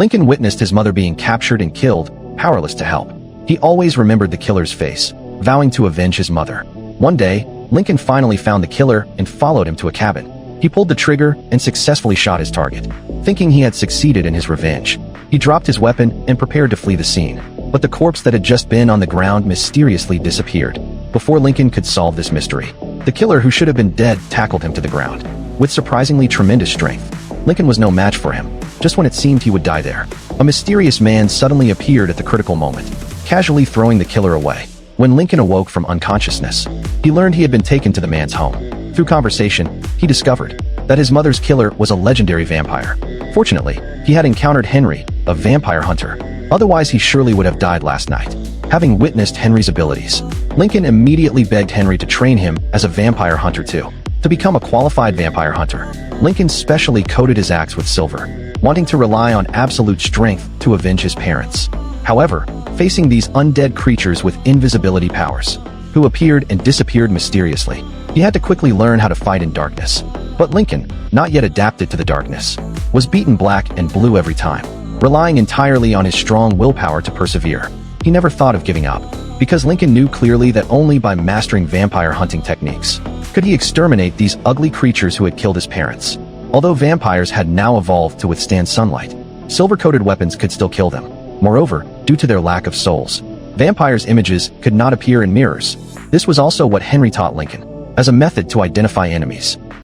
Lincoln witnessed his mother being captured and killed, powerless to help. He always remembered the killer's face, vowing to avenge his mother. One day, Lincoln finally found the killer and followed him to a cabin. He pulled the trigger and successfully shot his target. Thinking he had succeeded in his revenge, he dropped his weapon and prepared to flee the scene. But the corpse that had just been on the ground mysteriously disappeared. Before Lincoln could solve this mystery, the killer who should have been dead tackled him to the ground. With surprisingly tremendous strength, Lincoln was no match for him. Just when it seemed he would die there, a mysterious man suddenly appeared at the critical moment, casually throwing the killer away. When Lincoln awoke from unconsciousness, he learned he had been taken to the man's home. Through conversation, he discovered that his mother's killer was a legendary vampire. Fortunately, he had encountered Henry, a vampire hunter. Otherwise, he surely would have died last night. Having witnessed Henry's abilities, Lincoln immediately begged Henry to train him as a vampire hunter too. To become a qualified vampire hunter, Lincoln specially coated his axe with silver, wanting to rely on absolute strength to avenge his parents. However, facing these undead creatures with invisibility powers, who appeared and disappeared mysteriously, he had to quickly learn how to fight in darkness. But Lincoln, not yet adapted to the darkness, was beaten black and blue every time, relying entirely on his strong willpower to persevere. He never thought of giving up, because Lincoln knew clearly that only by mastering vampire hunting techniques could he exterminate these ugly creatures who had killed his parents. Although vampires had now evolved to withstand sunlight, silver-coated weapons could still kill them. Moreover, due to their lack of souls, vampires' images could not appear in mirrors. This was also what Henry taught Lincoln, as a method to identify enemies.